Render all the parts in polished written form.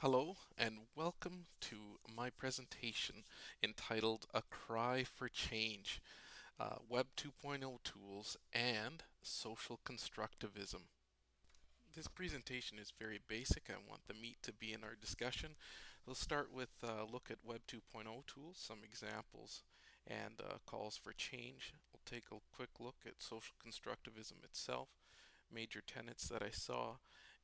Hello and welcome to my presentation entitled A Cry for Change, Web 2.0 Tools and Social Constructivism. This presentation is very basic. I want the meat to be in our discussion. We'll start with a look at Web 2.0 tools, some examples, and calls for change. We'll take a quick look at social constructivism itself, major tenets that I saw,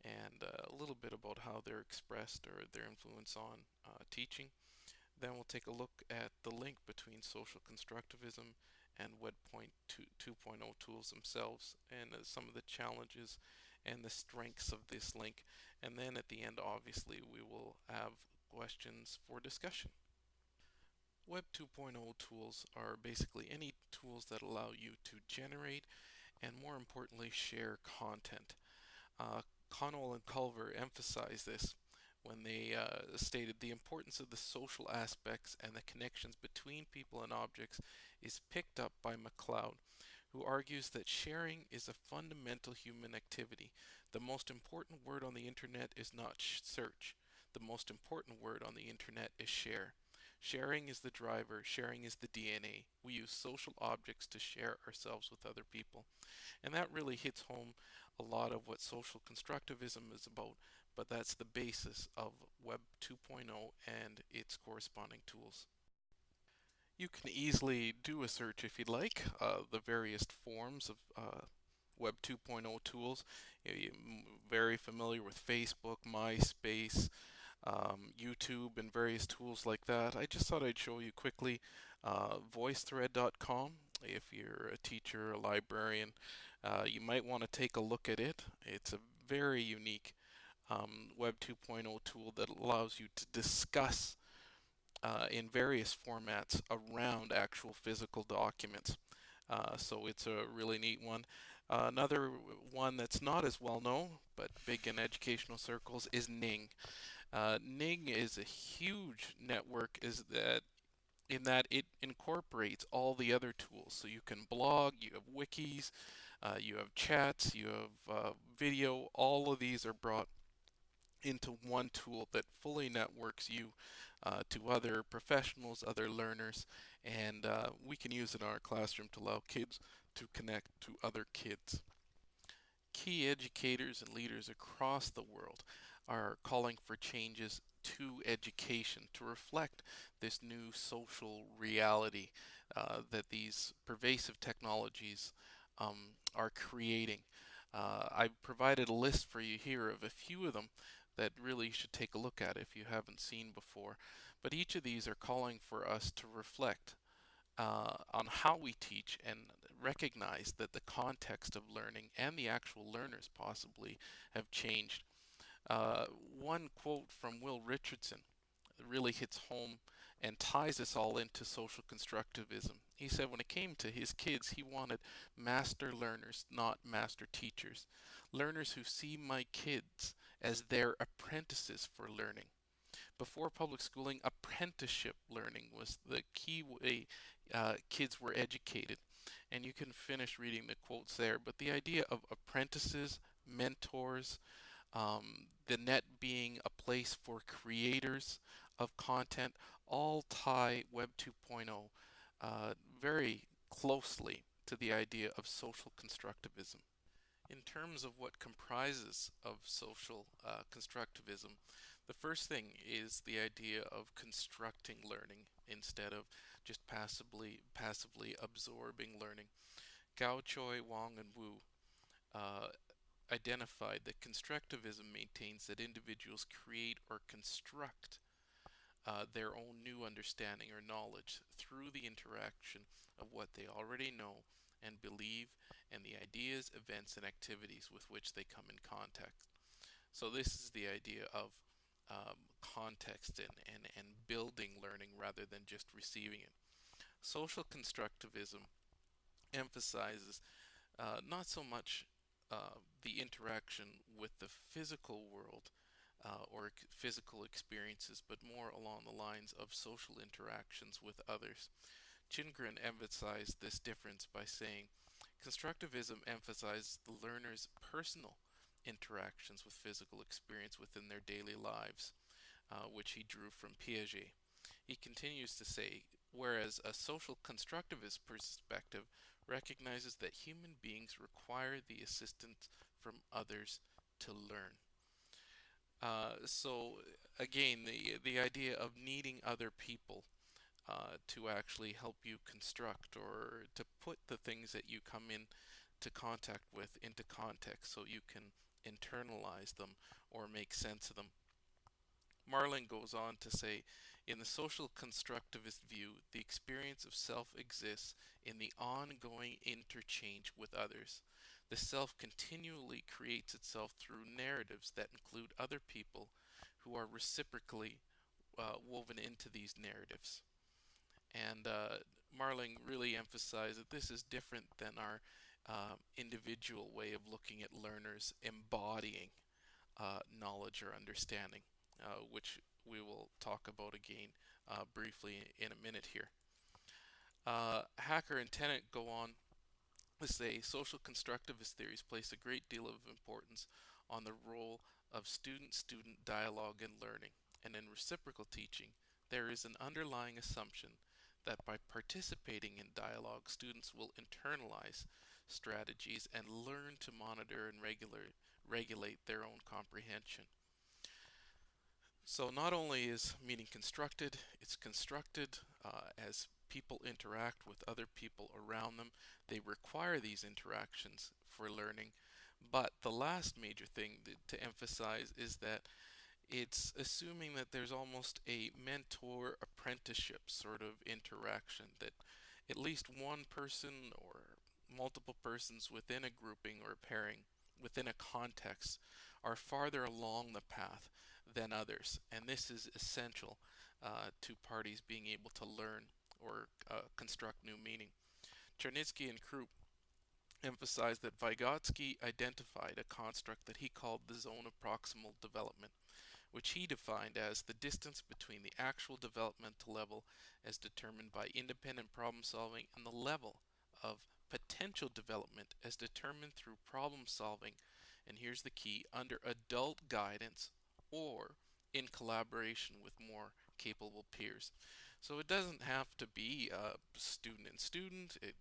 and a little bit about how they're expressed or their influence on teaching. Then we'll take a look at the link between social constructivism and Web 2.0 tools themselves and some of the challenges and the strengths of this link. And then at the end, obviously, we will have questions for discussion. Web 2.0 tools are basically any tools that allow you to generate and, more importantly, share content. Connell and Culver emphasized this when they stated the importance of the social aspects and the connections between people and objects is picked up by MacLeod, who argues that sharing is a fundamental human activity. The most important word on the internet is not search. The most important word on the internet is share. Sharing is the driver, sharing is the DNA. We use social objects to share ourselves with other people. And that really hits home a lot of what social constructivism is about, but that's the basis of Web 2.0 and its corresponding tools. You can easily do a search if you'd like, the various forms of Web 2.0 tools. You're very familiar with Facebook, MySpace, YouTube, and various tools like that. I just thought I'd show you quickly voicethread.com. If you're a teacher, a librarian, you might want to take a look at it. It's a very unique Web 2.0 tool that allows you to discuss in various formats around actual physical documents. So it's a really neat one. Another one that's not as well known but big in educational circles is Ning. Ning is a huge network in that it incorporates all the other tools. So you can blog, you have wikis, you have chats, you have video. All of these are brought into one tool that fully networks you to other professionals, other learners, and we can use it in our classroom to allow kids to connect to other kids. Key educators and leaders across the world are calling for changes to education to reflect this new social reality that these pervasive technologies are creating. I've provided a list for you here of a few of them that really you should take a look at if you haven't seen before. But each of these are calling for us to reflect on how we teach and recognize that the context of learning and the actual learners possibly have changed. One quote from Will Richardson really hits home and ties us all into social constructivism. He said when it came to his kids, he wanted master learners, not master teachers. Learners who see my kids as their apprentices for learning. Before public schooling, apprenticeship learning was the key way kids were educated. And you can finish reading the quotes there, but the idea of apprentices, mentors, the net being a place for creators of content, all tie Web 2.0 very closely to the idea of social constructivism. In terms of what comprises of social constructivism, the first thing is the idea of constructing learning instead of just passively absorbing learning. Gao Choi, Wang, and Wu uh, identified that constructivism maintains that individuals create or construct their own new understanding or knowledge through the interaction of what they already know and believe and the ideas, events, and activities with which they come in contact. So this is the idea of context and building learning rather than just receiving it. Social constructivism emphasizes not so much the interaction with the physical world or physical experiences, but more along the lines of social interactions with others. Chingren emphasized this difference by saying, constructivism emphasizes the learner's personal interactions with physical experience within their daily lives. which he drew from Piaget. He continues to say, whereas a social constructivist perspective recognizes that human beings require the assistance from others to learn. So again, the idea of needing other people to actually help you construct or to put the things that you come in to contact with into context so you can internalize them or make sense of them. Marlin goes on to say, in the social constructivist view, the experience of self exists in the ongoing interchange with others. The self continually creates itself through narratives that include other people who are reciprocally woven into these narratives. And Marling really emphasized that this is different than our individual way of looking at learners embodying knowledge or understanding, which we will talk about again briefly in a minute here. Hacker and Tennant go on to say social constructivist theories place a great deal of importance on the role of student-student dialogue in learning, and in reciprocal teaching, there is an underlying assumption that by participating in dialogue, students will internalize strategies and learn to monitor and regulate their own comprehension. So not only is meaning constructed, it's constructed as people interact with other people around them. They require these interactions for learning. But the last major thing to emphasize is that it's assuming that there's almost a mentor apprenticeship sort of interaction, that at least one person or multiple persons within a grouping or a pairing within a context are farther along the path than others, and this is essential to parties being able to learn or construct new meaning. Chernyshky and Krupp emphasized that Vygotsky identified a construct that he called the zone of proximal development, which he defined as the distance between the actual developmental level as determined by independent problem solving and the level of potential development as determined through problem solving, and here's the key, under adult guidance or in collaboration with more capable peers. So it doesn't have to be student and student, it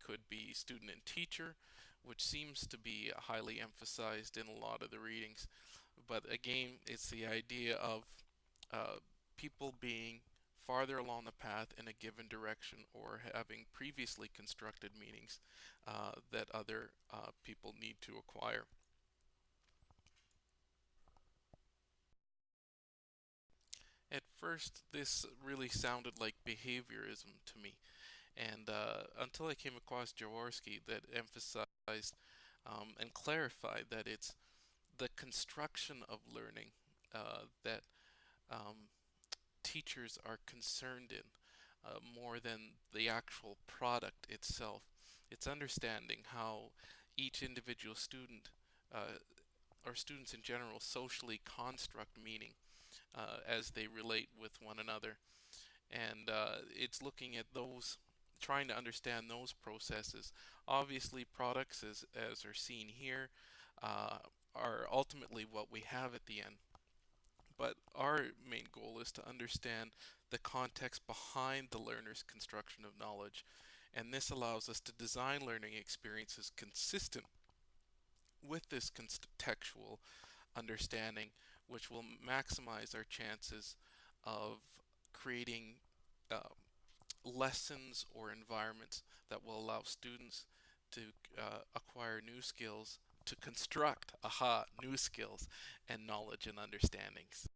could be student and teacher, which seems to be highly emphasized in a lot of the readings. But again, it's the idea of people being farther along the path in a given direction or having previously constructed meanings that other people need to acquire. At first, this really sounded like behaviorism to me, and until I came across Jaworski that emphasized and clarified that it's the construction of learning that um, teachers are concerned in more than the actual product itself. It's understanding how each individual student or students in general socially construct meaning as they relate with one another. And it's looking at those, trying to understand those processes. Obviously, products, as are seen here, are ultimately what we have at the end. But our main goal is to understand the context behind the learner's construction of knowledge, and this allows us to design learning experiences consistent with this contextual understanding, which will maximize our chances of creating uh, lessons or environments that will allow students to acquire new skills, to construct, new skills and knowledge and understandings.